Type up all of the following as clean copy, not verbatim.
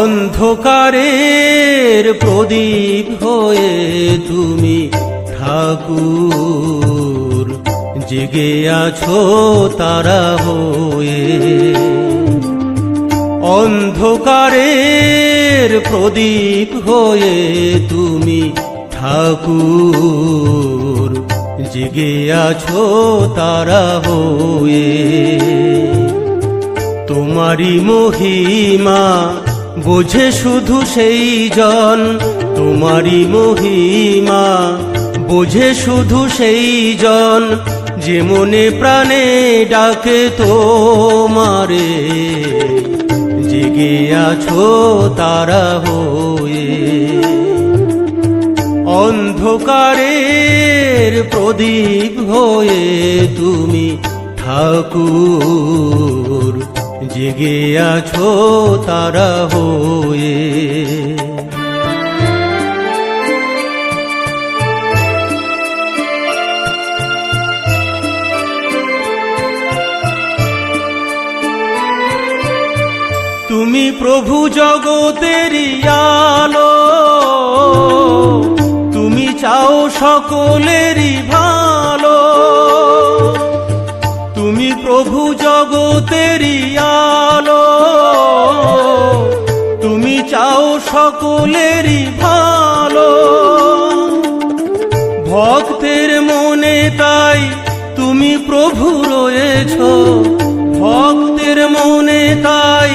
অন্ধকারের প্রদীপ হয়ে তুমি ঠাকুর, জেগে আছো তারা হয়ে। অন্ধকারের প্রদীপ হয়ে তুমি ঠাকুর, জেগে আছো তারা হয়ে। তোমারি মহিমা বোঝে শুধু সেই জন, তোমারি মহিমা বোঝে শুধু সেই জন, যে মনে প্রাণে ডাকে তোমারে, জেগে আছো তারা হয়ে। অন্ধকারের প্রদীপ হয়ে তুমি ঠাকুর, জেগে আছো তারা হয়ে। তুমি প্রভু জগতেরই আলো, তুমি চাও সকলেরই ভালো। তুমি প্রভু জগতেরই আলো, তুমি চাও সকলেরই ভালো। ভক্তের মনে তাই তুমি প্রভু রয়েছো, ভক্তের মনে তাই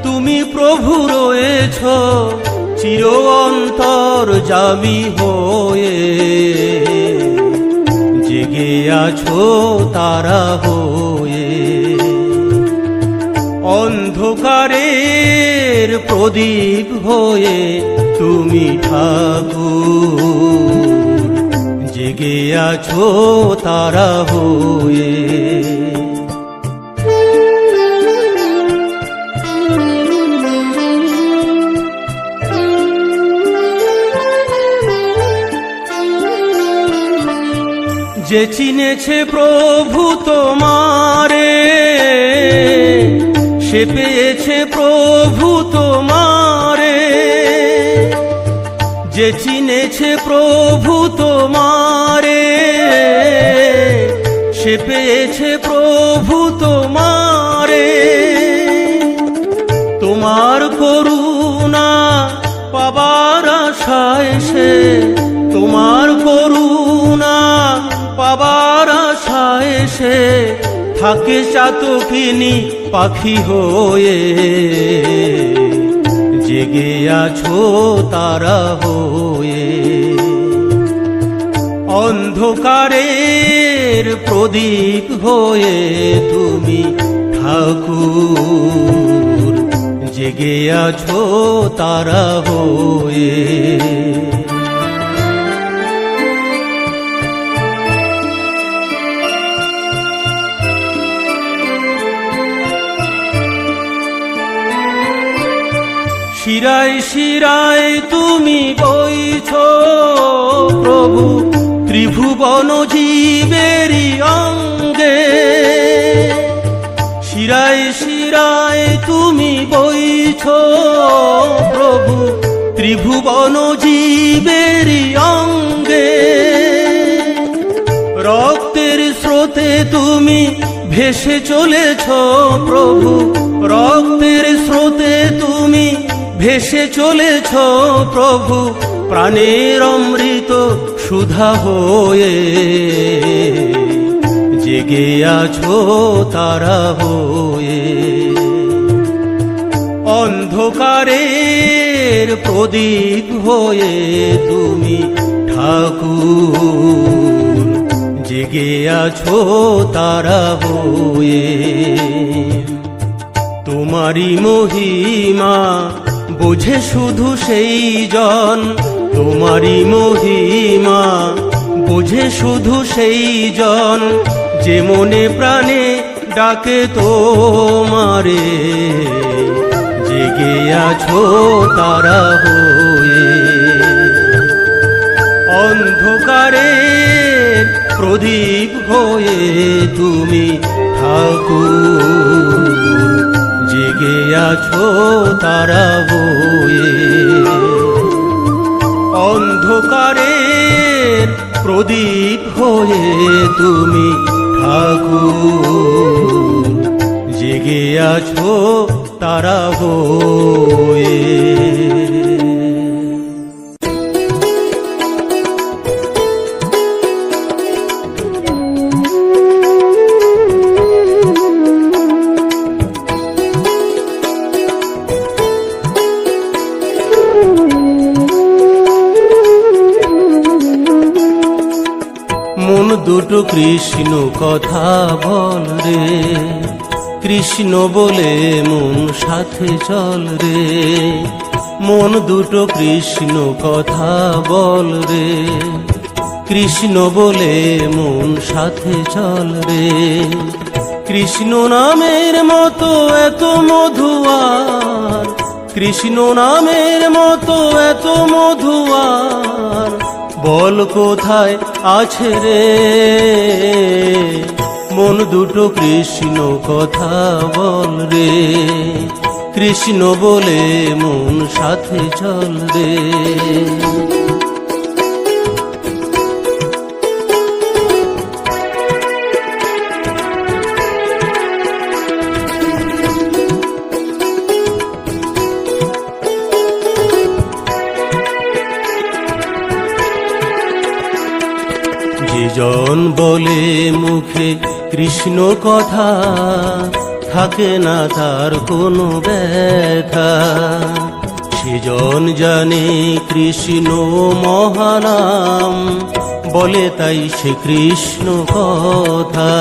তুমি প্রভু রয়েছো, চির অন্তর্যামী হয়ে, জেগে আছো তারা হয়ে। অন্ধকারের প্রদীপ হয়ে তুমি ঠাকুর, জেগে আছো তারা হয়ে। যে চিনেছে প্রভু তোমারে, সে পেয়েছে প্রভু তোমারে। যে চিনেছে প্রভু তোমারে, সে পেয়েছে প্রভু তোমারে। তোমার করুণা পাবার আশায় সে, তোমার করুণা পাবার আশায় সে, থাকে চাতকিনী পাখি হয়ে, জেগে আছো তারা হয়ে। অন্ধকারের প্রদীপ হয়ে তুমি ঠাকুর, জেগে আছো তারা হয়ে। শিরায় শিরায় তুমি বইছো প্রভু, ত্রিভুবন জীবেরই অঙ্গে। শিরায় শিরায় তুমি বইছো প্রভু, ত্রিভুবন জীবেরই অঙ্গে। রক্তের স্রোতে তুমি ভেসে চলেছো প্রভু, রক্তের স্রোতে তুমি ভেসে চলেছো প্রভু, প্রাণের অমৃত সুধা হয়ে, জেগে আছো তারা হয়ে। অন্ধকারের প্রদীপ হয়ে তুমি ঠাকুর, জেগে আছো তারা হয়ে। তোমারি মহিমা বোঝে শুধু সেই জন, তোমারি মহিমা বোঝে শুধু সেই জন, যে মনে প্রাণে ডাকে তোমারে, জেগে আছো তারা হয়ে। অন্ধকারের প্রদীপ হয়ে তুমি ঠাকুর, জেগে আছো তারা হয়ে। অন্ধকারের প্রদীপ হয়ে তুমি ঠাকুর, জেগে আছো তারা হয়ে। মন দুটো কৃষ্ণ কথা বল রে, কৃষ্ণ বলে মন সাথে চল রে। মন দুটো কৃষ্ণ কথা বল রে, কৃষ্ণ বলে মন সাথে চল রে। কৃষ্ণ নামের মতো এত মধুয়ার, কৃষ্ণ নামের মতো এত মধুয়ার, বল কোথায় আছে রে। মন দুটো কৃষ্ণ কথা বল রে, কৃষ্ণ বলে মন সাথে চল রে। জন বলে মুখে কৃষ্ণ কথা, থাকে না তার কোনো ব্যথা। সেজন জানে কৃষ্ণ মহানাম, বলে তাই সে কৃষ্ণ কথা।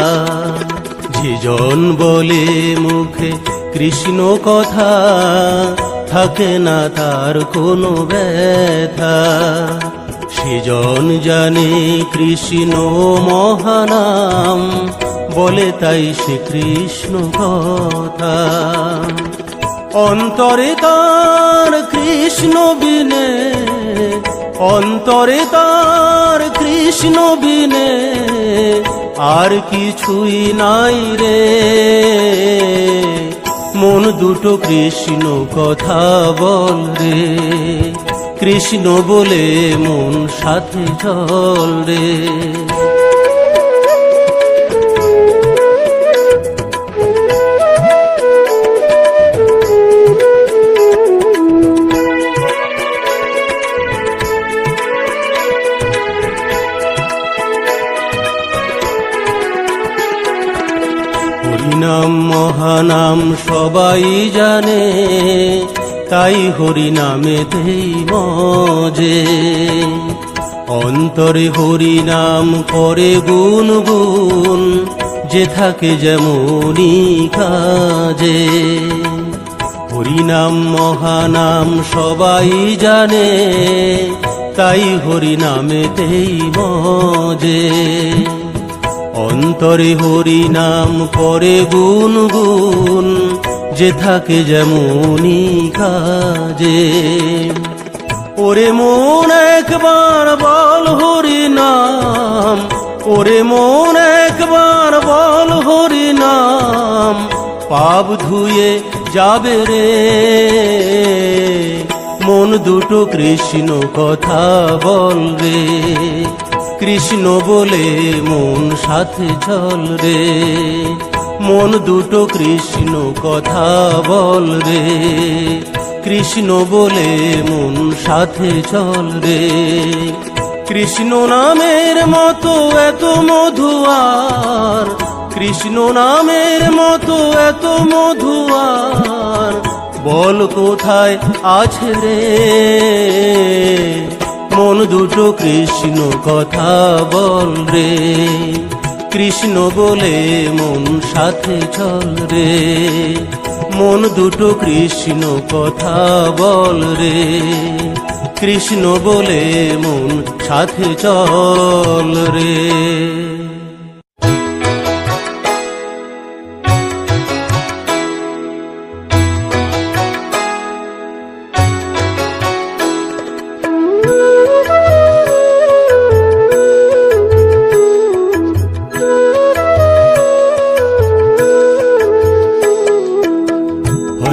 যেজন বলে মুখে কৃষ্ণ কথা, থাকে না তার কোনো ব্যথা। সেজন জানে কৃষ্ণ মহানাম, বলে তাই সে কৃষ্ণ কথা। অন্তরে তার কৃষ্ণ বিনে, অন্তরে তার কৃষ্ণ বিনে আর কিছুই নাই রে। মন দুটো কৃষ্ণ কথা বল রে, কৃষ্ণ বলে মন সাথে চল রে। হরিনাম মহানাম সবাই জানে, তাই হরিনামেতেই মজে। অন্তরে হরিনাম করে গুনগুন, যে থাকে যেমনি কাজে। হরিনাম মহানাম সবাই জানে, তাই হরিনামেতেই মজে। অন্তরে হরিনাম করে গুনগুন, যে থাকে যেমনি কাজে। ওরে মন একবার বল হরিনাম, ওরে মন একবার বল হরিনাম, পাপ ধুয়ে যাবে রে। মন দুটো কৃষ্ণ কথা বল রে, কৃষ্ণ বলে মন সাথে চল রে। মন দুটো কৃষ্ণ কথা বল রে, কৃষ্ণ বলে মন সাথে চল রে। কৃষ্ণ নামের মতো এত মধুয়ার, কৃষ্ণ নামের মতো এত মধুয়ার, বল কোথায় আছে রে। মন দুটো কৃষ্ণ কথা বল রে, কৃষ্ণ বলে মন সাথে চল রে। মন দুটো কৃষ্ণ কথা বল রে, কৃষ্ণ বলে মন সাথে চল রে।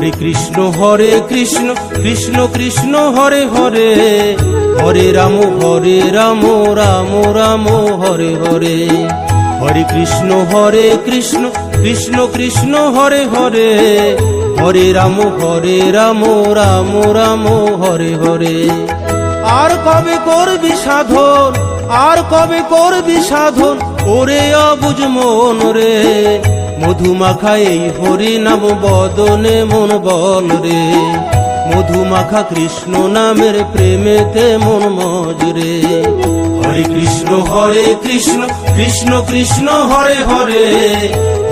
হরে কৃষ্ণ কৃষ্ণ কৃষ্ণ হরে হরে, হরে রাম রাম রাম হরে হরে। হরে কৃষ্ণ কৃষ্ণ কৃষ্ণ হরে হরে, হরে রাম রাম রাম হরে হরে। আর কবে করবি সাধন, আর কবে করবি সাধন, ওরে অবুঝ মন রে। মধুমাখা এই হরি নাম বদনে মন বল রে, মধুমাখা কৃষ্ণ নামের প্রেমেতে মন মজ রে। হরে কৃষ্ণ কৃষ্ণ কৃষ্ণ হরে হরে,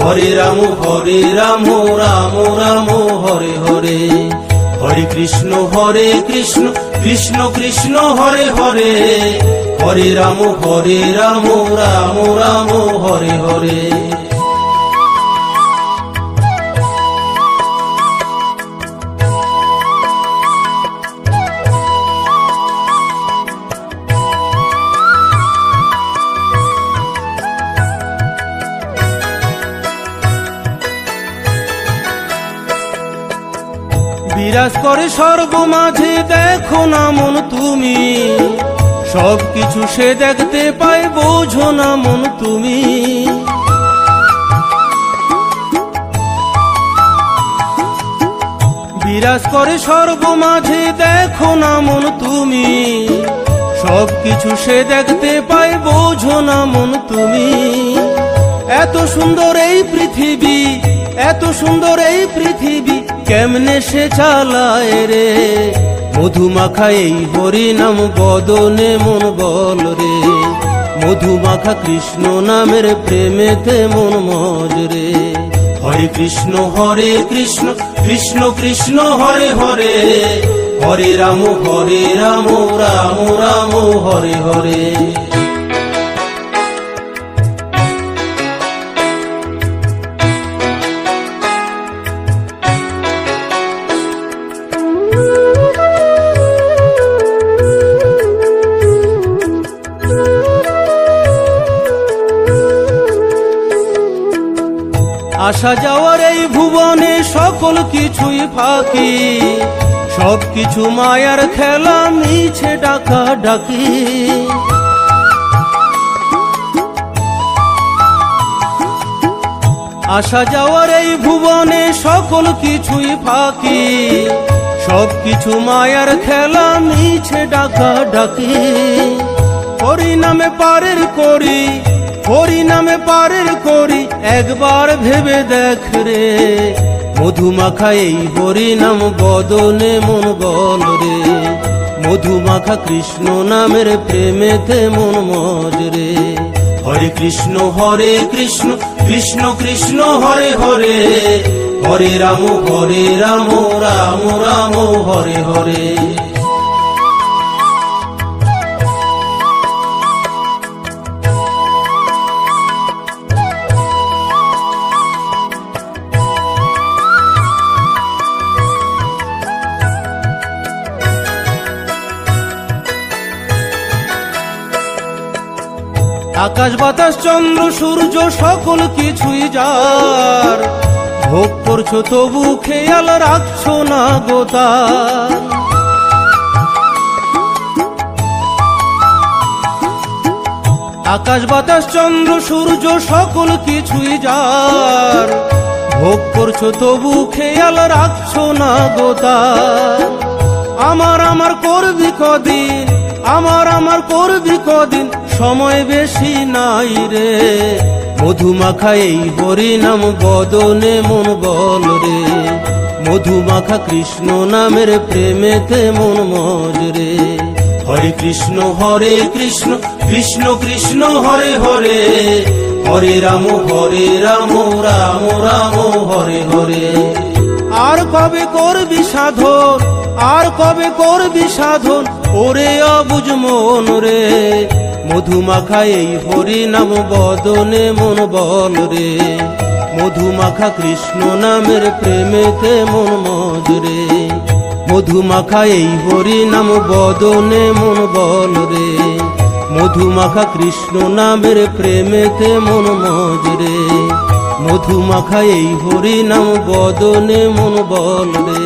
হরে রাম রাম রাম হরে হরে। হরে কৃষ্ণ কৃষ্ণ কৃষ্ণ হরে হরে, হরে রাম রাম রাম হরে হরে। বিরাজ করে স্বর্গ মাঝে, দেখো না মন তুমি, সবকিছু সে দেখতে পায়, বোঝো না মন তুমি। বিরাজ করে স্বর্গ মাঝে, দেখো না মন তুমি, সবকিছু সে দেখতে পায়, বোঝো না মন তুমি। এত সুন্দর এই পৃথিবী, এত সুন্দর এই পৃথিবী, কেমনে সে চালায় রে। মধুমাখা এই হরি নাম বদনে মন বল রে, মধুমাখা কৃষ্ণ নামের প্রেমেতে মন মজ রে। হরে কৃষ্ণ কৃষ্ণ কৃষ্ণ হরে হরে, হরে রাম রাম রাম হরে হরে। আসা যাওয়ার এই ভুবনে সকল কিছুই ফাঁকি, সবকিছু মায়ার খেলা, মিছে ডাকা ডাকি। আসা যাওয়ার এই ভুবনে সকল কিছুই ফাঁকি, সবকিছু মায়ার খেলা, মিছে ডাকা ডাকি। হরি নামে পারের করি, হরি নামে পারের করি, একবার ভেবে দেখ রে। মধুমাখা এই হরি নাম বদনে মন বল রে, মধুমাখা কৃষ্ণ নামের প্রেমেতে মন মজ রে। হরে কৃষ্ণ কৃষ্ণ কৃষ্ণ হরে হরে, হরে রাম রাম রাম হরে হরে। আকাশ বাতাস চন্দ্র সূর্য সকল কিছুই যার, ভোগ করছো তবু খেয়াল রাখছো না গোতার। আকাশ বাতাস চন্দ্র সূর্য সকল কিছুই যার, ভোগ করছো তবু খেয়াল রাখছো না গোতার। আমার করবি কদিন, আমার করবি কদিন, সময় বেশি নাই রে। মধুমাখা এই হরি নাম বদনে মন বল রে, মধুমাখা কৃষ্ণ নামের প্রেমেতে মন মজ রে। হরে কৃষ্ণ কৃষ্ণ কৃষ্ণ হরে হরে, হরে রাম রাম রাম হরে হরে। আর কবে করবি সাধন, আর কবে করবি সাধন, ওরে অবুঝ মন রে। মধুমাখা এই হরি নাম বদনে মন বল রে, মধুমাখা কৃষ্ণ নামের প্রেমেতে মন মজ রে। মধুমাখা এই হরি নাম বদনে মন বল রে, মধুমাখা কৃষ্ণ নামের প্রেমেতে মন মজ রে। মধুমাখা এই হরি নাম বদনে মন বল রে,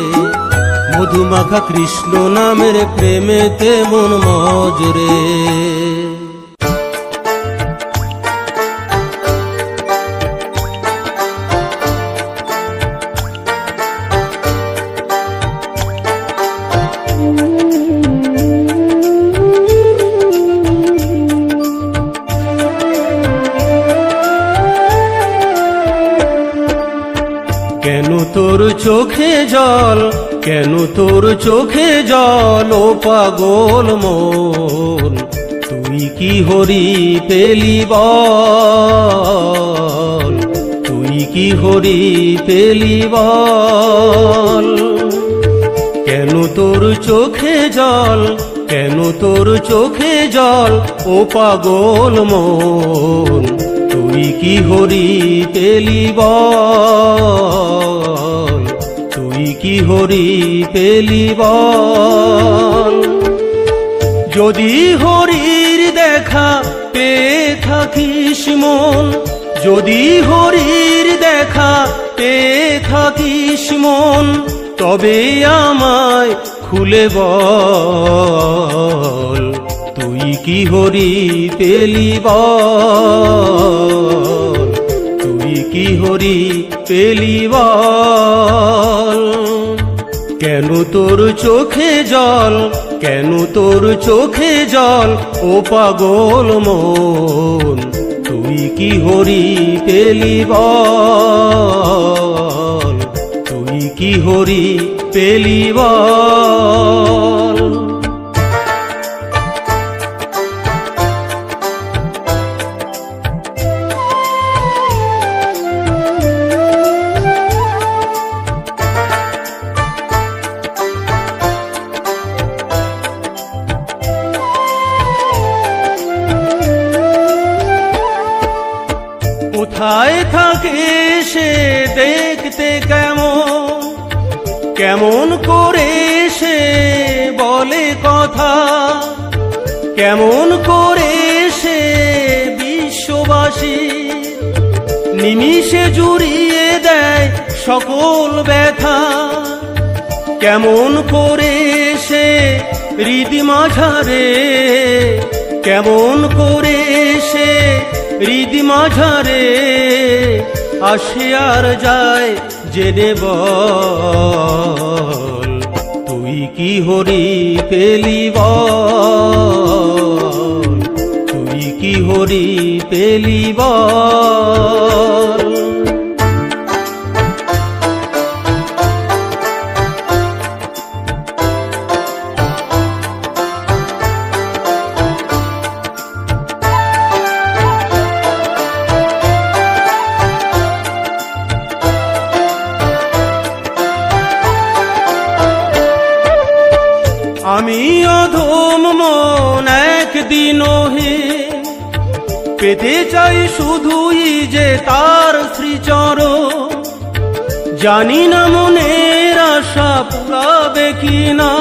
মধুমাখা কৃষ্ণ নামের প্রেমেতে মন মজ রে। কেন তোর চোখে জল, কেন তোর চোখে জল ও পাগল মন, তুই কি হরি পেলি বল, তুই কি হরি পেলি বল। কেন তোর চোখে জল, কেন তোর চোখে জল ও পাগল মন, তুই কি হরি পেলি বল, তুই কি হরি পেলি বল। যদি হরির দেখা পেয়ে থাকিস মন, যদি হরির দেখা পেয়ে থাকিস মন, তবে আমায় খুলে বল, তুই কি হরি পেলি বল, তুই কি হরি পেলি বল। কেন তোর চোখে জল, কেন তোর চোখে জল ও পাগল মন, তুই কি হরি পেলি বল, তুই কি হরি পেলি বল। কোথায় থাকে সে দেখতে কেমন, কেমন করে সে বলে কথা, কেমন করে সে বিশ্ববাসী নিমিষে জুড়িয়ে দেয় সকল ব্যথা, কেমন করে সে হৃদি মাঝারে, কেমন করে সে হৃদি মাঝারে আসে আর যায় জেনে বল, তুই কি হরি পেলি বল, তুই কি হরি পেলি বল। আমি অধম মন একদিনও হে পেতে চাই শুধুই যে তার শ্রীচরণ, জানি না মনের আশা পুরাবে কিনা,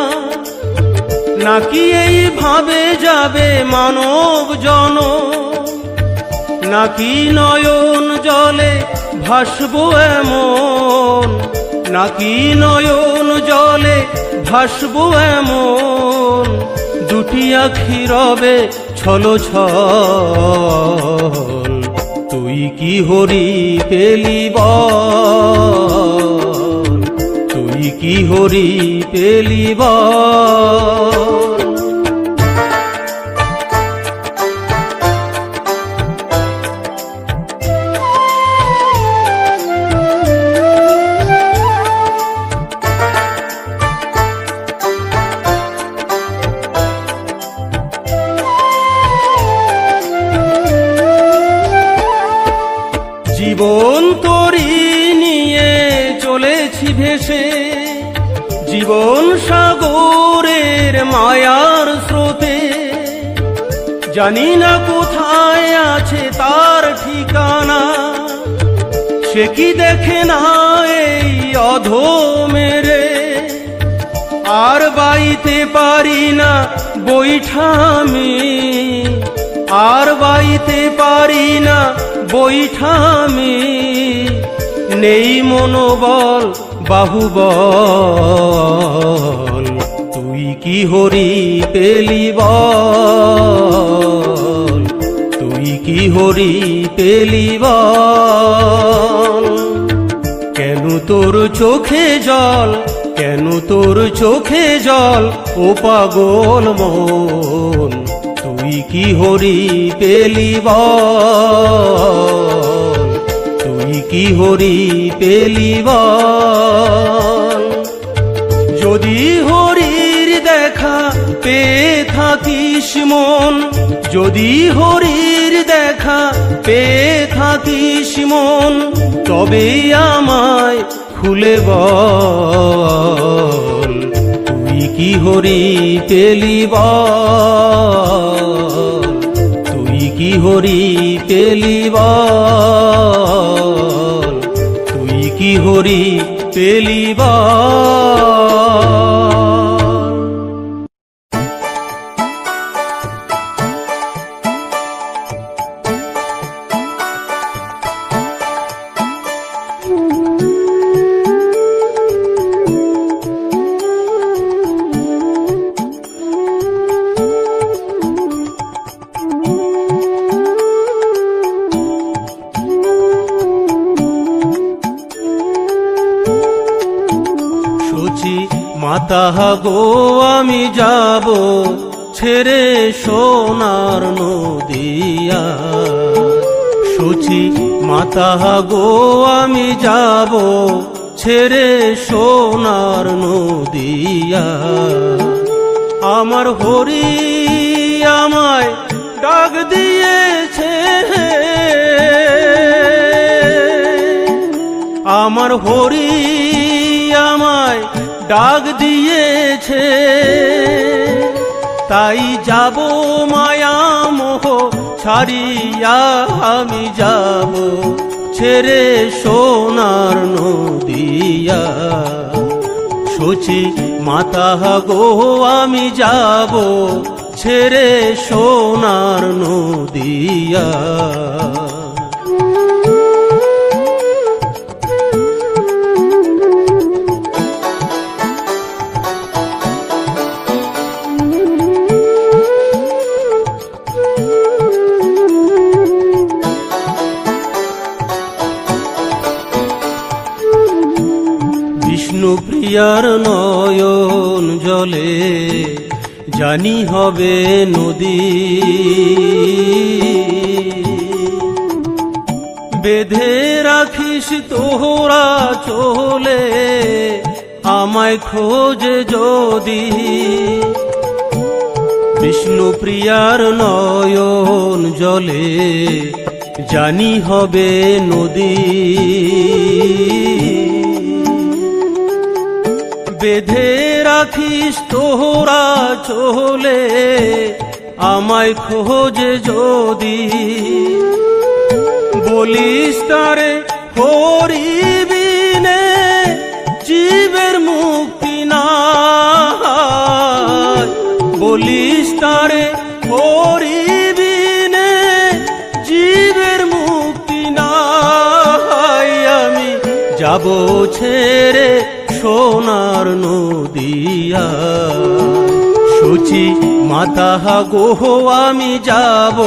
নাকি এইভাবে যাবে মানব জনম, নাকি নয়ন জলে ভাসবো এমন, নাকি নয়ন জলে ভাসবো এমন, দুটি আখি রবে ছলো ছল, তুই কি হরি পেলি বল, তুই কি হরি পেলি বল। জীবন তোরি নিয়ে চলেছি ভেসে, জীবন সাগরের মায়ার স্রোতে, জানি না কোথায় আছে তার ঠিকানা, সে কি দেখে না এই অধমেরে, আর বাইতে পারি না বৈঠা আমি, আর বাইতে পারি না বৈঠামি নেই মনোবল বাহুবল, তুই কি হরি পেলি বল, তুই কি হরি পেলি বল। কেন তোর চোখে জল, কেন তোর চোখে জল ও পাগল মন, তুই কি হরি পেলি বল, তুই কি হরি পেলি বল। যদি হরির দেখা পেয়ে থাকিস মন, যদি হরির দেখা পেয়ে থাকিস মন, তবে আমায় খুলে বল, তুই কি হরি পেলি বল, তুই কি হরি পেলি বল, তুই কি হরি পেলি বল। মাতা গো আমি যাব ছেড়ে সোনার নদিয়া, সূচি মাতা গো আমি যাব ছেড়ে সোনার নদিয়া। আমার হরি আমায় ডাক দিয়েছে, আমার হরি আমায় ডাক দিয়েছে, তাই যাব মায়া মোহ ছাড়িয়া আমি যাব ছেড়ে সোনার নদিয়া। সূচি মাতা গো আমি যাব ছেড়ে সোনার নদিয়া। বিষ্ণুপ্রিয়ার নয়ন জলে জানি হবে নদী, বেঁধে রাখিস তোরা চলে আমায় খোঁজে যদি। বিষ্ণুপ্রিয়ার নয়ন জলে জানি হবে নদী, বেঁধে রাখিস তোরা চলে আমায় খোঁজে যদি। বলিস তারে হরি বিনে জীবের মুক্তি নাই, বলিস তারে হরি বিনে জীবের মুক্তি নাই। আমি যাব ছেড়ে সোনার নদিয়া, সূচি মাতা গো আমি যাব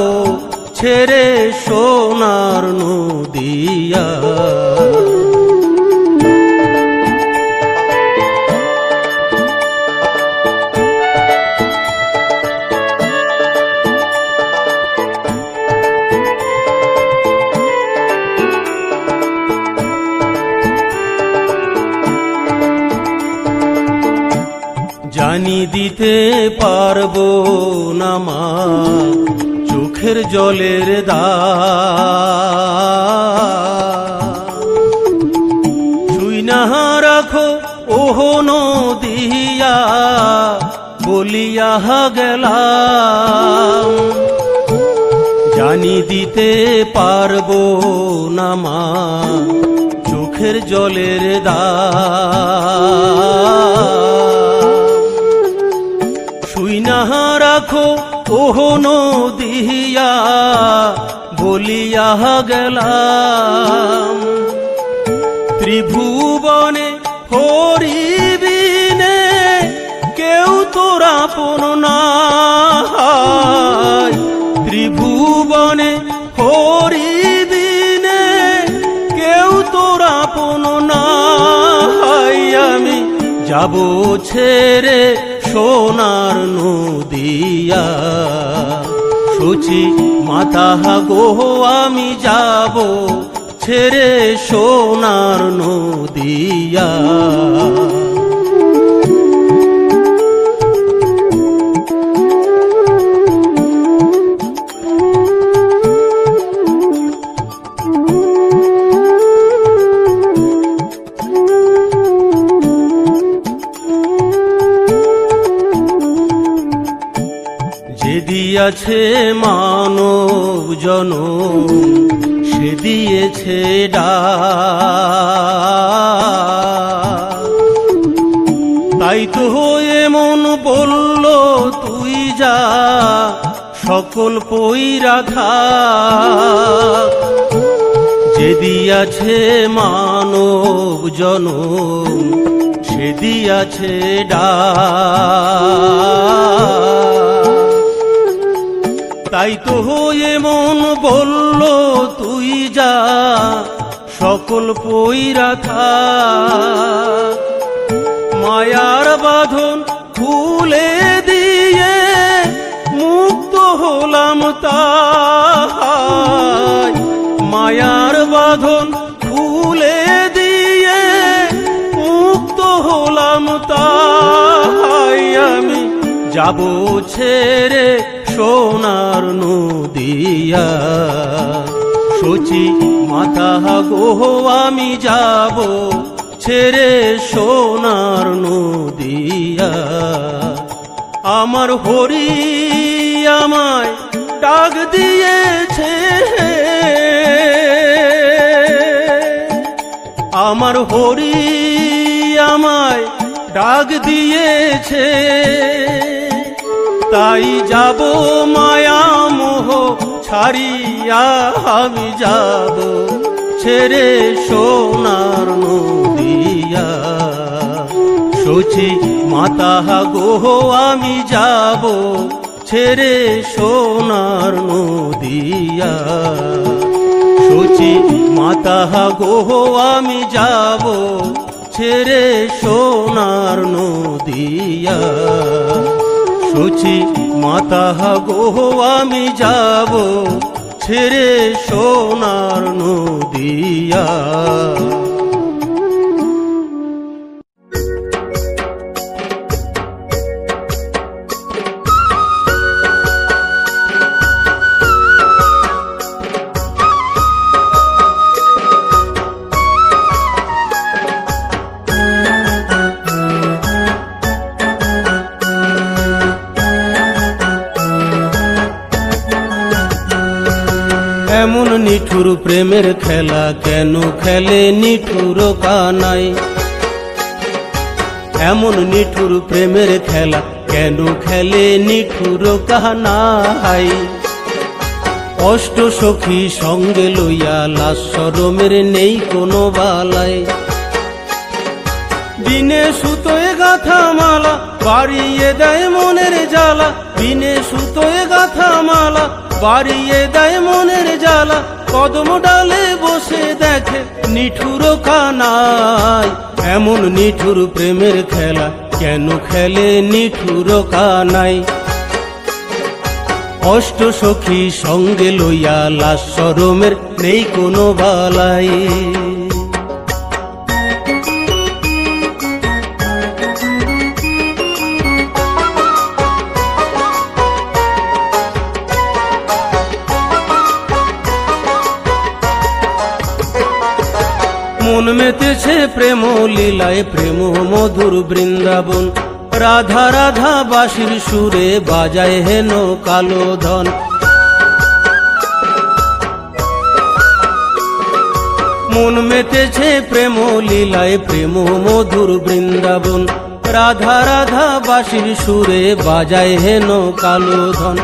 ছেড়ে সোনার নদিয়া। জানি দিতে পারবো না মা চোখের জলের দাগ, শুই না রাখো ওহ নদিয়া বলিয়া গেলাম। জানি দিতে পারবো না মা চোখের জলের দাগ, শুই না রাখো ওহ নদিয়া বলিয়া গেলাম। ত্রিভুবনে হরিবিনে কেউ তোর আপন নাই। ত্রিভুবনে হরিবিনে কেউ তোর আপন নাই। আমি যাব ছেড়ে সোনার নদিয়া, সচি মাতা গো আমি যাব ছেড়ে সোনার নদিয়া। যে দিয়াছে মানব জনম সে দিয়েছে ডাক। তাই তো এমন বলল তুই যা সকল পইরা থাক। যে দিয়াছে মানব জনম সে দিয়াছে ডাক। তাই তো এমন বলল তুই যা সকল পইরা থাক। মায়ার বাঁধন খুলে দিয়ে মুক্ত হলাম তাই। মায়ার বাঁধন খুলে দিয়ে মুক্ত হলাম তাই। আমি যাব ছেড়ে সোনার নদিয়া, সচি মাতা গো আমি যাব ছেড়ে সোনার নদিয়া। আমার হরি আমায় ডাক দিয়েছে, আমার হরি আমায় ডাক দিয়েছে। তাই যাব মায়া মোহ ছাড়িয়া আমি যাব ছেড়ে সোনার নদিয়া। সচি মাতা গো আমি যাব ছেড়ে সোনার নদিয়া। সচি মাতা গো আমি যাব ছেড়ে সোনার নদিয়া। সচি মাতা গো আমি যাব ছেড়ে সোনার নদিয়া। এমন নিঠুর প্রেমের খেলা কেন খেলে নিঠুর কানাই। এমন নিঠুর প্রেমের খেলা কেন খেলে নিঠুর কানাই। অষ্ট সখী সঙ্গে লইয়া লাশ শরমের নেই কোনো বালাই। বিনে সুতোয় গাথা মালা বাড়িয়ে দেয় মনের জ্বালা। বিনে সুতোয় গাথা মালা বাড়িয়ে দেয় মনের জ্বালা। কদম ডালে বসে দেখে নিঠুর কানাই। এমন নিঠুর প্রেমের খেলা কেন খেলে নিঠুর কানাই। অষ্ট সখী সঙ্গে লইয়া লাশ শরমের নেই কোনো বালাই। মন মেতেছে প্রেম লীলায় প্রেম মধুর বৃন্দাবন। রাধা রাধা বাঁশির সুরে বাজায় হেন কালো ধন। মন মেতেছে প্রেম লীলায় প্রেম মধুর বৃন্দাবন। রাধা রাধা বাঁশির সুরে বাজায় হেন কালো ধন।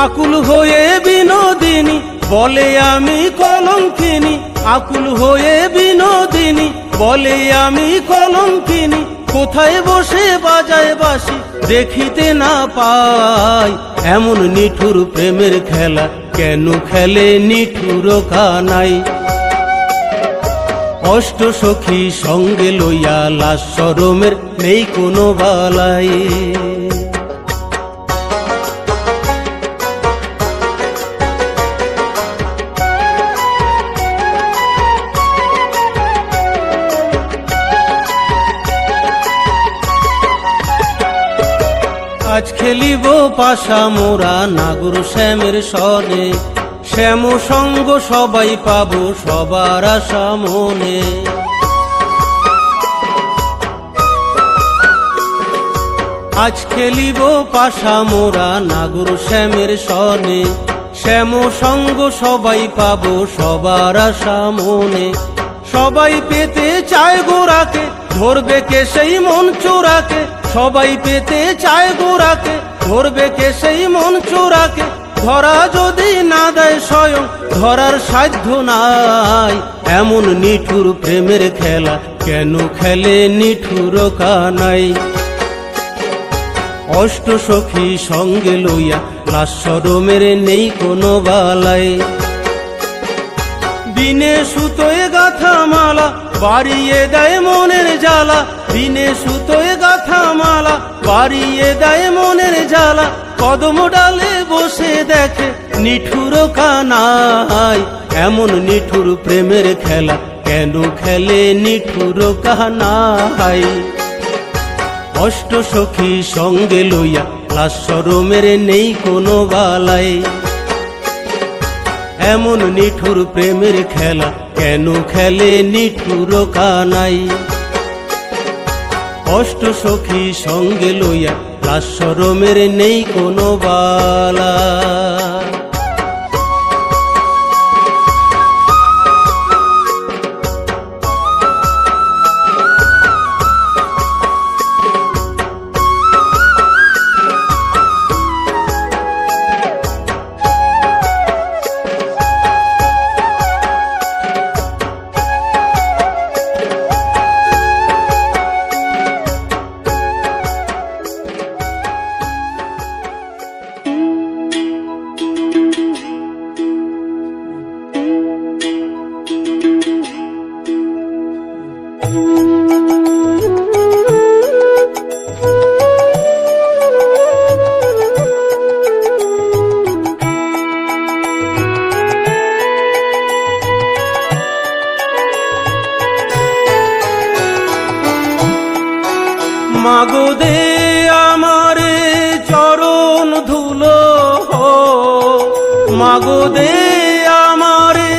আকুল হয়ে বিনোদিনী বলে আমি কলঙ্কিনী, আকুল হয়ে বিনোদিনী। বলে আমি কলঙ্কিনী, কোথায় বসে বাজায় বাঁশি দেখিতে না পাই। এমন নিঠুর প্রেমের খেলা কেন খেলে নিঠুর কানাই? অষ্ট সখী সঙ্গে লইয়া লাশ শরমের নেই কোনো বালাই। আজ খেলিব পাশা মোরা নাগর শ্যামের সনে, শ্যাম সঙ্গ সবাই পাবো সবার আশা মনে। আজ খেলিব পাশা মোরা নাগর শ্যামের সনে, শ্যাম সঙ্গ সবাই পাবো সবার আশা মনে। সবাই পেতে চায় গোরাকে, ধরবে কে সেই মন চোরাকে। সবাই পেতে চায় গোরাকে, ধরবে কে সেই মন চোরাকে। ধরা যদি না দেয় স্বয়ং, ধরার সাধ্য নাই। এমন নিঠুর প্রেমের খেলা কেন খেলে নিঠুর কানাই? অষ্ট সখী সঙ্গে লইয়া লাশ শরমের নেই কোনো বালাই। বিনে সুতোয় গাথা মালা বাড়িয়ে দেয় মনের জ্বালা। বিনে সুতোয় গাথা মালা বাড়িয়ে দেয় মনের জ্বালা। কদম ডালে বসে দেখে নিঠুর কানাই। এমন নিঠুর প্রেমের খেলা কেন খেলে নিঠুর কানাই? অষ্ট সখী সঙ্গে লইয়া লাশ শরমের নেই কোনো বালাই। এমন নিঠুর প্রেমের খেলা কেন খেলে নিঠুর কানাই? অষ্ট সখী সঙ্গে লইয়া লাশ শরমের নেই কোনো বালা। মাগো দে আমারে চরণ ধুলো, মাগো দে আমারে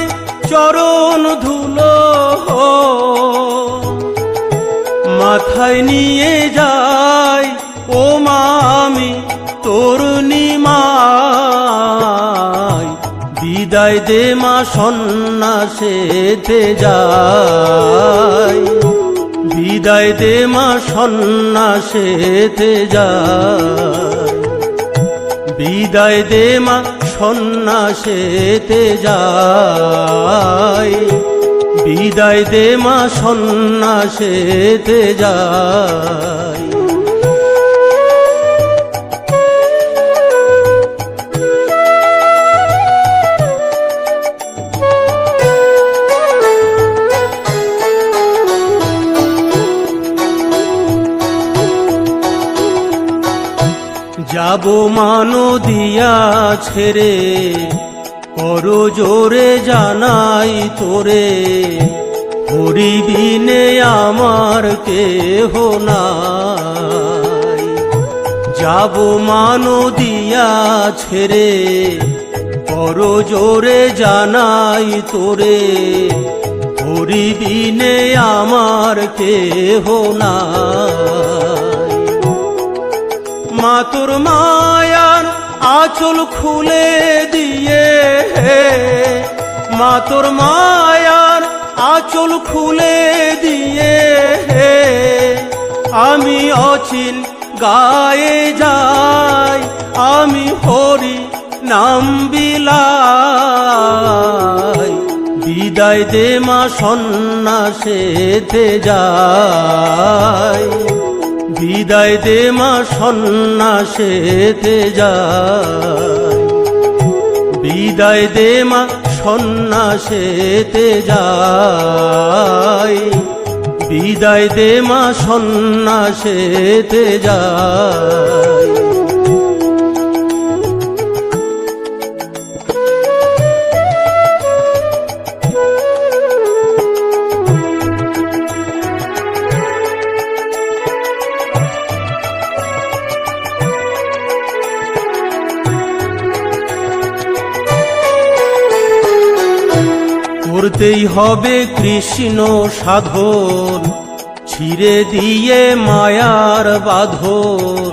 চরণ ধুলো। মাথায় নিয়ে যাই ও মামি তোর নিমাই। বিদায় দে মা সন্ন্যাসেতে যাই। বিদায় দে মা সন্ন্যাসেতে যাই। বিদায় দে মা সন্ন্যাসেতে যাই। বিদায় দে মা সন্ন্যাসেতে যাই। যাবো মানো দিয়া ছেড়ে, করো জোরে জানাই তোরে। হরিবিনে আমার কেহ নাই। যাবো মানো দিয়া ছেড়ে, করো জোরে জানাই তোরে। হরিবিনে আমার কেহ নাই। মা তোর মায়ার আঁচল খুলে দিয়ে, মা তোর মায়ার আঁচল খুলে দিয়ে। আমি অচিন গায়ে যাই, আমি হরি নাম বিলায়। বিদায় দে মা সন্ন্যাসেতে যায়, বিদায় দে মা সন্ন্যাসেতে যায়, বিদায় দে মা সন্ন্যাসেতে যায়, বিদায় দে মা সন্ন্যাসেতে যায়। করতেই হবে কৃষ্ণ সাধন, ছিঁড়ে দিয়ে মায়ার বাঁধন,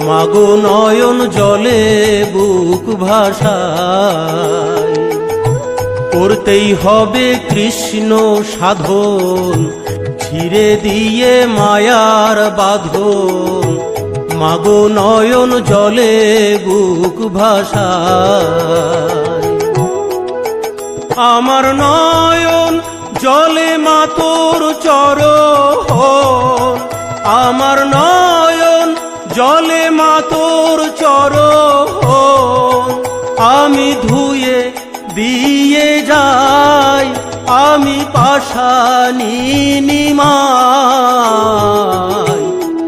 মাগো নয়ন জলে বুক ভাসায়। করতেই হবে কৃষ্ণ সাধন, ছিঁড়ে দিয়ে মায়ার বাঁধন, মাগো নয়ন জলে বুক ভাসায়। আমার নয়ন জলে মা তোর চরণ, আমার নয়ন জলে মা তোর চরণ, আমি ধুয়ে দিয়ে যাই, আমি পাশানি নিমাই।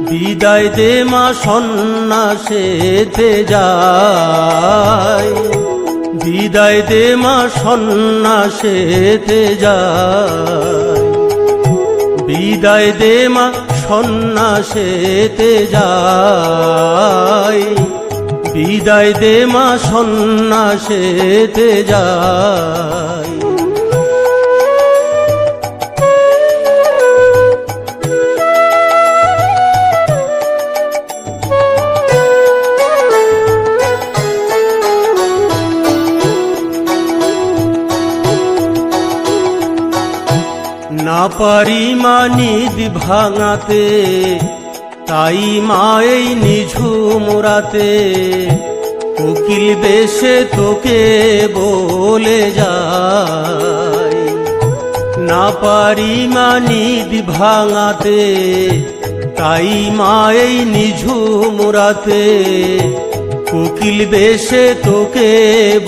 বিদায় দে মা সন্ন্যাসেতে যায়, বিদায় দে মা সন্ন্যাসেতে যায়, বিদায় দে মা সন্ন্যাসেতে যায়, বিদায় দে মা সন্ন্যাসেতে যায়। না পারি মা নিদ ভাঙাতে, তাই মা এই নিঝুম রাতে কোকিল বেশে তোকে বলে যায়। না পারি মা নিদ ভাঙাতে, তাই মা এই নিঝুম রাতে কোকিল বেশে তোকে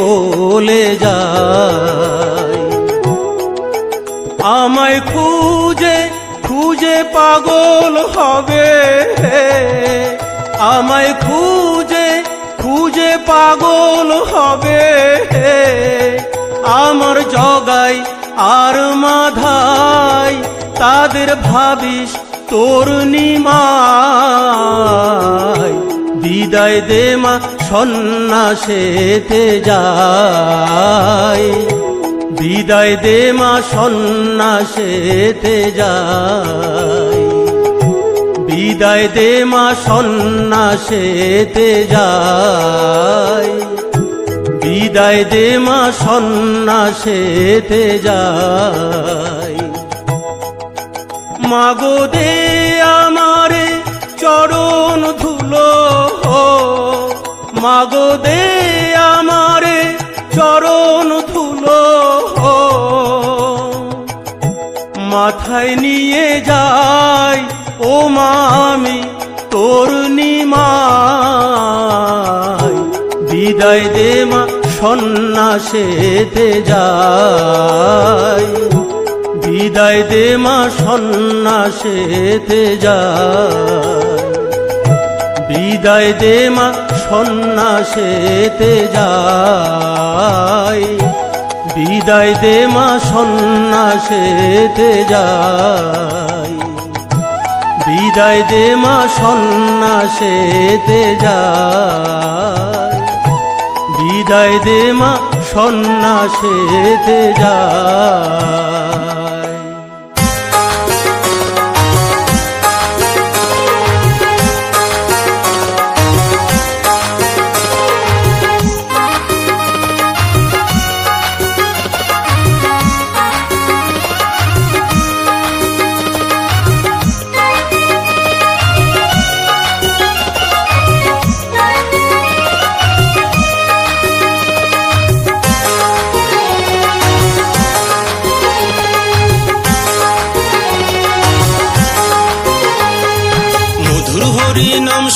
বলে যায়। আমায় খুঁজে খুঁজে পাগল হবে, আমায় খুঁজে খুঁজে পাগল হবে, আমার জগাই আর মাধাই তাদের ভাবিস তোর নিমাই। বিদায় দে মা সন্ন্যাসেতে যায়, বিদায় দে মা সন্ন্যাসেতে যায়, বিদায় দে মা সন্ন্যাসেতে যায়, বিদায় দে মা সন্ন্যাসেতে যায়। মাগো দে আমারে চরণ ধুলো, মাগো দে আমারে চরণ ধুলো, মাথায় নিয়ে যাই ও মা আমি তোর নিমাই। বিদায় দে মা সন্ন্যাসেতে যায়, বিদায় দে মা সন্ন্যাসেতে যায়, বিদায় দে মা সন্ন্যাসেতে যায়, বিদায় দে মা সন্ন্যাসেতে যায়, বিদায় দে মা সন্ন্যাসেতে যায়, বিদায় দে মা সন্ন্যাসেতে যায়।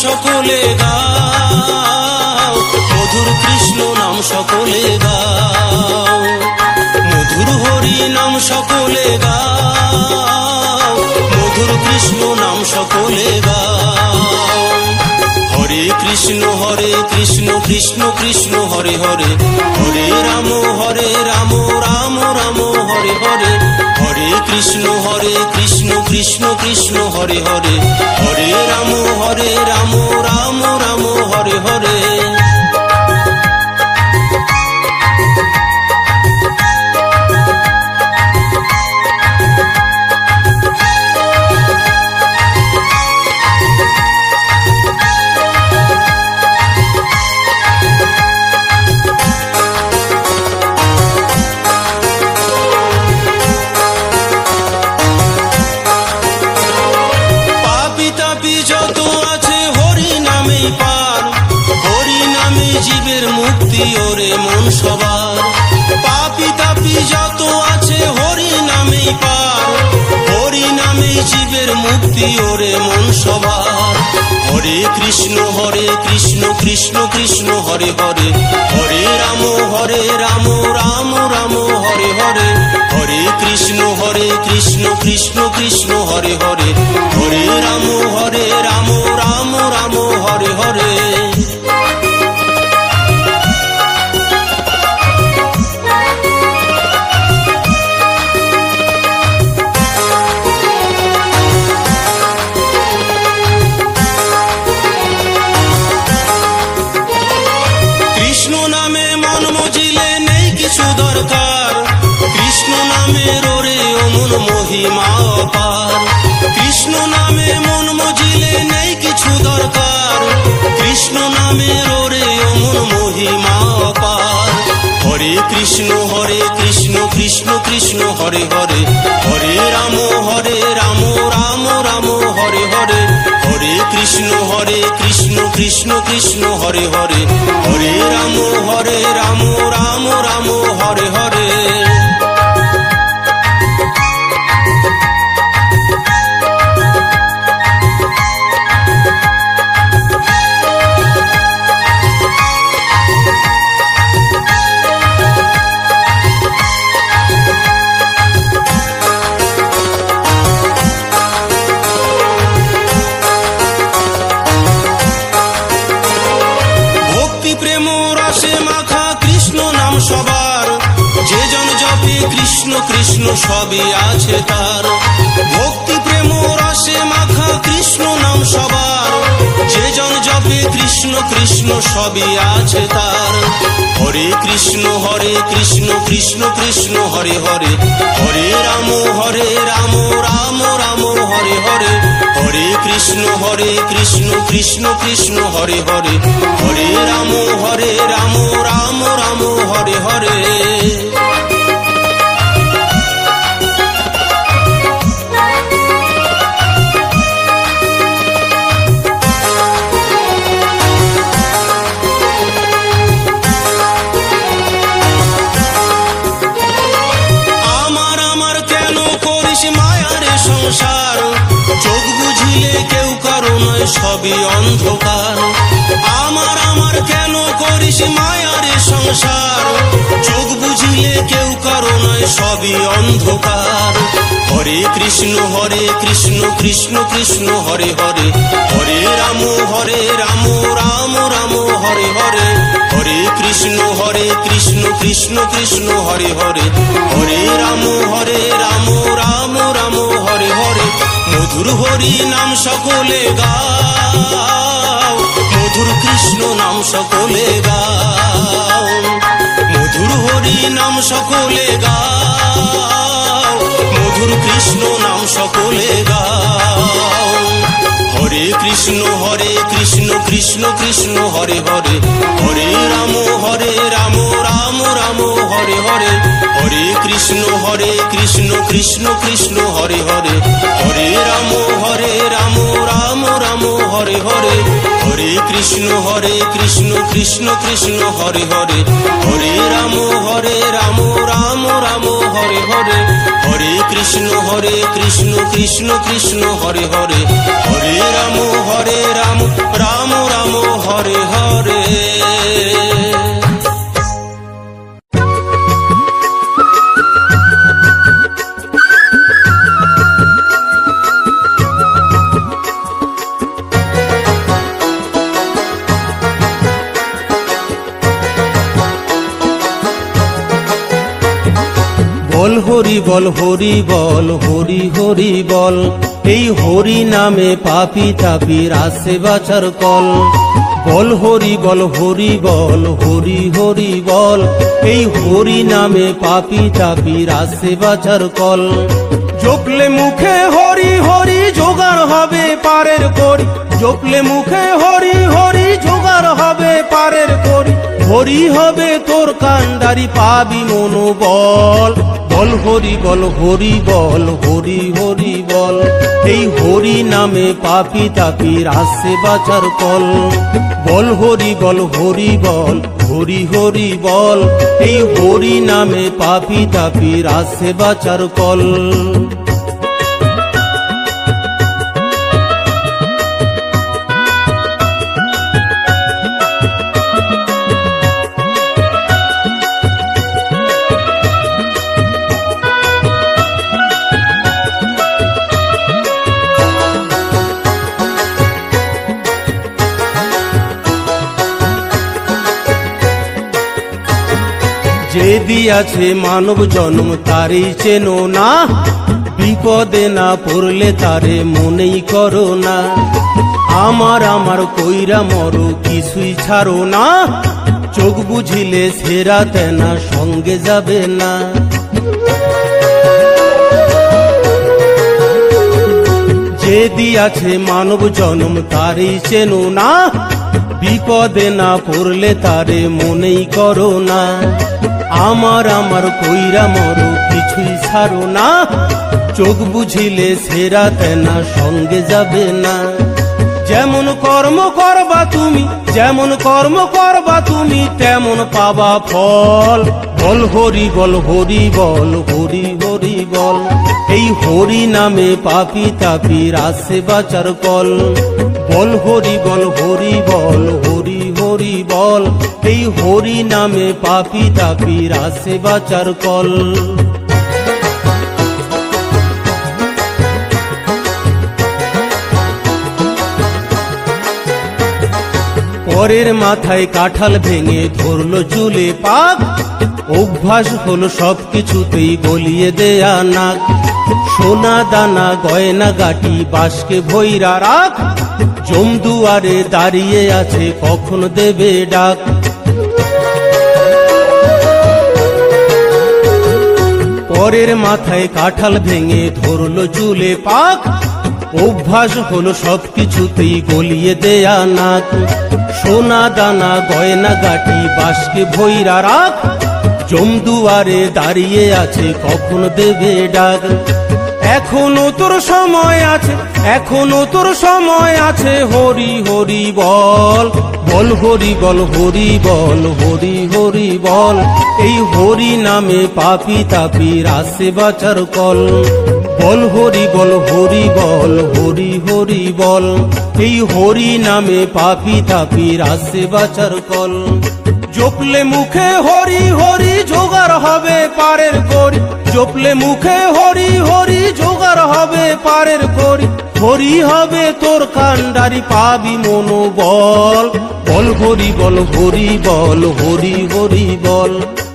সকলে গাও, মধুর কৃষ্ণ নাম সকলে গাও, মধুর হরি নাম সকলে গাও, মধুর কৃষ্ণ নাম সকলে গাও। হরে কৃষ্ণ কৃষ্ণ কৃষ্ণ হরে হরে, হরে রাম রাম রাম হরে হরে, হরে কৃষ্ণ কৃষ্ণ কৃষ্ণ হরে হরে, হরে রাম রাম রাম হরে হরে। যত আছে হরি নামে পার, হরি নামে জীবের মুক্তি ওরে মন সবার। পাপি তাপি যত আছে হরি নামে পার, হরি নামে জীবের মুক্তি ওরে মন সবার। হরে কৃষ্ণ কৃষ্ণ কৃষ্ণ হরে হরে, হরে রাম রাম রাম হরে হরে, হরে কৃষ্ণ কৃষ্ণ কৃষ্ণ হরে হরে, হরে রাম রাম রাম হরে হরে। কৃষ্ণ নামে মন মজিলে নেই কিছু দরকার, কৃষ্ণ নামের ওরে অমন মহিমা অপার। কৃষ্ণ নামে মন মজিলে নেই কিছু দরকার, কৃষ্ণ নামের ওরে অমন মহিমা অপার। হরে কৃষ্ণ কৃষ্ণ কৃষ্ণ হরে হরে, হরে রাম রাম রাম হরে হরে, হরে কৃষ্ণ কৃষ্ণ কৃষ্ণ হরে হরে, হরে রাম রাম রাম হরে হরে। সবার যে জন জপে কৃষ্ণ কৃষ্ণ সবই আছে তার, ভক্তি প্রেম রসে মাখা কৃষ্ণ নাম সবার। যে জন জপে কৃষ্ণ কৃষ্ণ সবই আছে তার। হরে কৃষ্ণ কৃষ্ণ কৃষ্ণ হরে হরে, হরে রাম রাম রাম হরে হরে, হরে কৃষ্ণ কৃষ্ণ কৃষ্ণ হরে হরে, হরে রাম রাম রাম হরে হরে। সংসার চোখ বুঝিলে কেউ কারো নয় সবই অন্ধকার। আমার কেন করিস মায়ারে সংসার, চোখ বুঝিলে কেউ কারো নয় সবই অন্ধকার। হরে কৃষ্ণ কৃষ্ণ কৃষ্ণ হরে হরে, হরে রাম রাম রাম হরে হরে, হরে কৃষ্ণ কৃষ্ণ কৃষ্ণ হরে হরে, হরে রাম রাম রাম হরে হরে। মধুর হরি নাম সকলে গাও, মধুর কৃষ্ণ নাম সকলে গাও, মধুর হরি নাম সকলে গাও, মধুর কৃষ্ণ নাম সকলে গাও। হরে কৃষ্ণ কৃষ্ণ কৃষ্ণ হরে হরে, হরে রাম রাম রাম হরে হরে, হরে কৃষ্ণ কৃষ্ণ কৃষ্ণ হরে হরে, হরে রাম রাম রাম হরে হরে, হরে কৃষ্ণ কৃষ্ণ কৃষ্ণ হরে হরে, হরে রাম রাম রাম হরে হরে, হরে কৃষ্ণ হরে কৃষ্ণ কৃষ্ণ কৃষ্ণ হরে হরে, হরে রাম রাম রাম হরে হরে। বল হরি বল হরি বল হরি হরি বল, এই হরি নামে পাপি তাপির আসে বাঁচার কল। বল হরি বল হরি বল হরি হরি বল, এই হরি নামে পাপি তাপির আসে বাঁচার কল। জপলে মুখে হরি হরি জোগাড় হবে পারের করি, জপলে মুখে হরি হরি জোগাড় হবে পারের করি। হরি হবে তোর কান্ডারি পাবি মনোবল। বল হরি বল হরি বল হরি হরি বল, এই হরি নামে পাপি তাপির আসে বাঁচার কল। বল হরি বল হরি বল হরি হরি বল, এই হরি নামে পাপি তাপির আসে বাঁচার কল। যে দিয়াছে মানব জন্ম তারই চেনো না, বিপদে না পড়লে তারে মনেই করো না। আমার আমার কইরা মরো কিছুই ছাড়ো না, চোখ বুঝিলে সেরা তেনা সঙ্গে যাবে না। যে দিয়াছে মানব জন্ম তারই চেনো না, বিপদে না পড়লে তারে মনেই করো না। আমার আমার কইরা মরো কিছুই ছাড়ো না, চোখ বুঝিলে সেরা তেনা সঙ্গে যাবে না। যেমন কর্ম করবা তুমি, যেমন কর্ম করবা তুমি, তেমন পাবা ফল। বল হরি বল হরি বল হরি হরি বল, এই হরি নামে পাপি তাপির আসে বাঁচার কল। বল হরি বল হরি বল হরি হরি বল, এই হরি নামে পাপি তাপির আসে বাঁচার কল। পরের মাথায় কাঁঠাল ভেঙে ধরলো চুলে পাক, অভ্যাস হলো সবকিছুতেই গলিয়ে দেয়া নাক। সোনা দানা গয়না গাটি বাসকে ভৈরা রাখ, জমদুয়ারে দাঁড়িয়ে আছে কখন দেবে ডাক। পরের মাথায় কাঁঠাল ভেঙে ধরলো চুলে পাক, অভ্যাস হলো সবকিছুতেই গলিয়ে দেয়া নাক। সোনা দানা গয়না গাটি বাসকে ভৈরা রাখ, জমদুয়ারে দাঁড়িয়ে আছে কখন দেবে ডাক। এখনো তোর সময় আছে, এখনো তোর সময় আছে, হরি হরি বল। বল হরি বল হরি বল হরি হরি বল, এই হরি নামে পাপি তাপির আসে বাঁচার কল। বল হরি বল হরি বল হরি হরি বল, এই হরি নামে পাপি তাপির আসে বাঁচার কল। জপলে মুখে হরি হরি জোগাড় হবে পারের করি, জপলে মুখে হরি হরি জোগাড় হবে পারের করি। হরি হবে তোর কান্ডারি পাবি মনোবল। বল হরি বল হরি বল হরি হরি বল,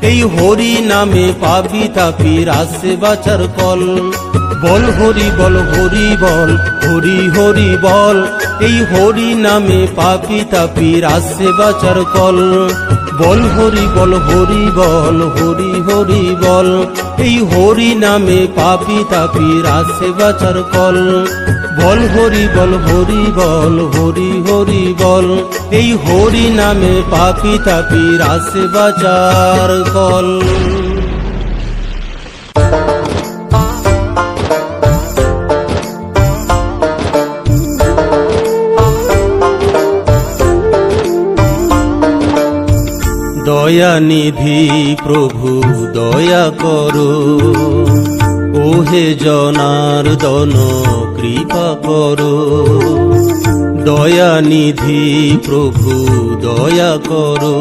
এই হরি নামে পাপি তাপির আসে বাঁচার কল। বল হরি বল হরি বল হরি হরি বল, এই হরি নামে পাপি তাপির আসে বাঁচার কল। বল হরি বল হরি বল হরি হরি বল, এই হরি নামে পাপি তাপির আসে বাঁচার কল। বল হরি বল হরি বল হরি হরি বল, এই হরি নামে পাপি তাপির আসে বাঁচার কল। দয়ানিধি প্রভু দয়া করো, ওহে জনার্দন কৃপা করো, দয়ানিধি প্রভু দয়া করো।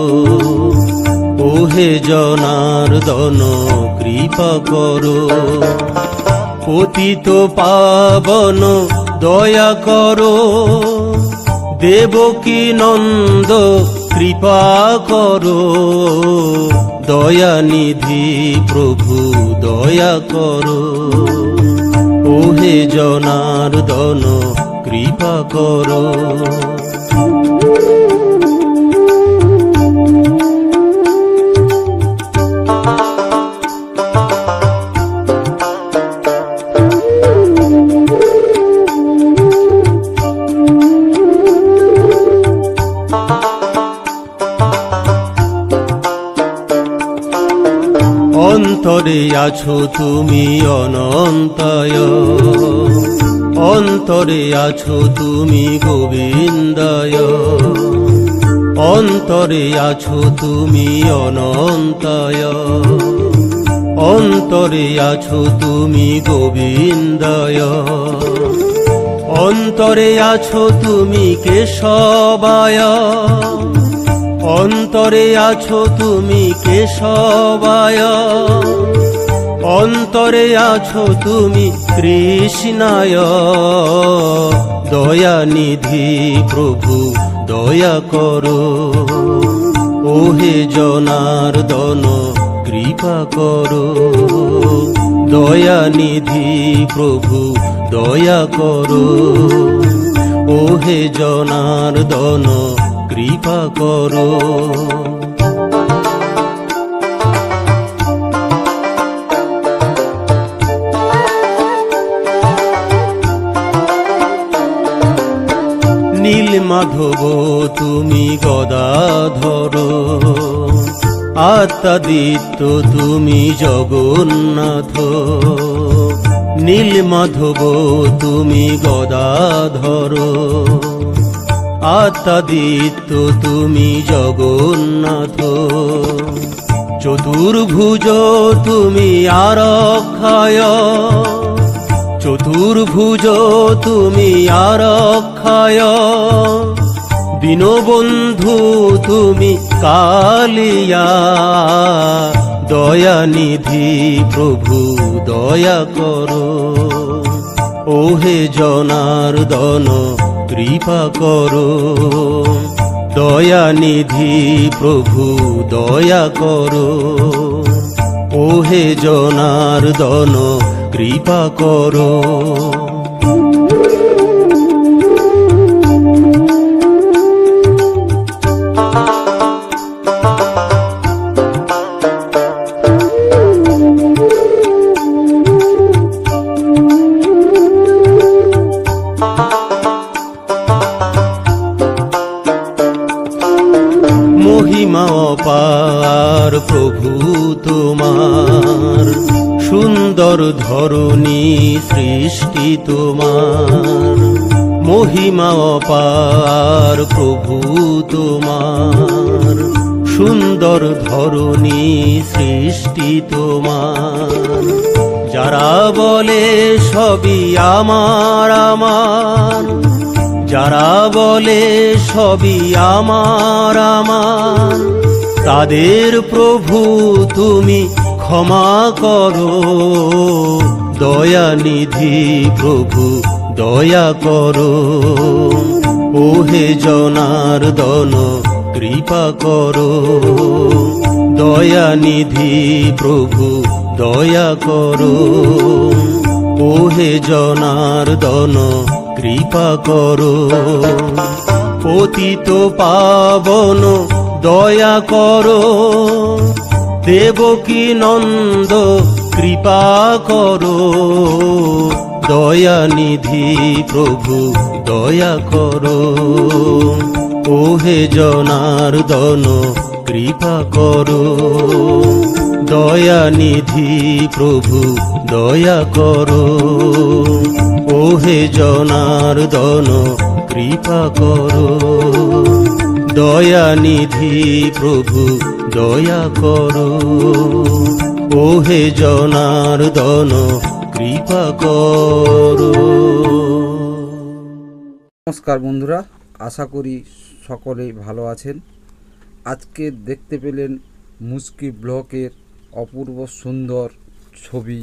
ওহে জনার্দন কৃপা করো, পতিত পাবন দয়া করো। দেবকী নন্দ কৃপা করো, দয়ানিধি প্রভু দয়া করো। ওহে জনার্দন কৃপা করো। অন্তরে আছো তুমি অনন্তয়, অন্তরে আছো তুমি গোবিন্দয়। অন্তরে আছো তুমি অনন্তয়, অন্তরে আছো তুমি গোবিন্দয়। অন্তরে আছো তুমি কেশবায়, অন্তরে আছো তুমি কেশবায়। অন্তরে আছো তুমি কৃষ্ণায়, দয়ানিধি প্রভু দয়া করো। ওহে জনার্দন কৃপা করো, দয়ানিধি প্রভু দয়া করো। ওহে জনার্দন কৃপা করো। নীলমাধব তুমি গদাধর, আত্মাদিত্য তুমি জগন্নাথ। নীলমাধব তুমি গদাধর, আত্মাদিত্য তুমি জগন্নাথ। চতুর্ভুজ তুমি আরক্ষায়, চতুর্ভুজ তুমি আরক্ষায়। দীনবন্ধু তুমি কালিয়া, দয়ানিধি প্রভু দয়া করো। ওহে জনার্দন কৃপা করো, দয়ানিধি প্রভু দয়া করো। ওহে জনার্দন কৃপা করো। মহিমা অপার প্রভু তোমার, সুন্দর ধরণী সৃষ্টি তোমার। মহিমা অপার প্রভু তোমার, সুন্দর ধরণী সৃষ্টি তোমার। যারা বলে সবই আমার আমার, যারা বলে সবই আমার আমার, তাদের প্রভু তুমি ক্ষমা করো। দয়ানিধি প্রভু দয়া করো। ওহে জনার্দন কৃপা করো, দয়ানিধি প্রভু দয়া করো। ওহে জনার্দন কৃপা করো। পতিত পাবন দয়া করো, দেবকী নন্দ কৃপা করো। দয়ানিধি প্রভু দয়া করো। ওহে জনার্দন কৃপা করো, দয়ানিধি প্রভু দয়া করো। ওহে জনার্দন কৃপা করো, দয়ানিধি প্রভু দয়া করো। ওহে জনার্দন কৃপা করো। নমস্কার বন্ধুরা, আশা করি সকলেই ভালো আছেন। আজকে দেখতে পেলেন মুচকি ব্লকের অপূর্ব সুন্দর ছবি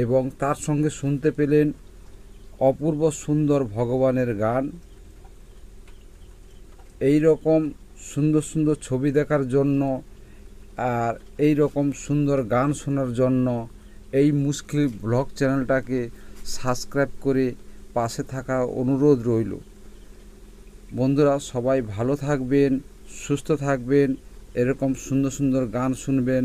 এবং তার সঙ্গে শুনতে পেলেন অপূর্ব সুন্দর ভগবানের গান। এই রকম সুন্দর সুন্দর ছবি দেখার জন্য আর এই রকম সুন্দর গান শোনার জন্য এই মুচকি ব্লগ চ্যানেলটাকে সাবস্ক্রাইব করে পাশে থাকা অনুরোধ রইল। বন্ধুরা সবাই ভালো থাকবেন, সুস্থ থাকবেন, এরকম সুন্দর সুন্দর গান শুনবেন।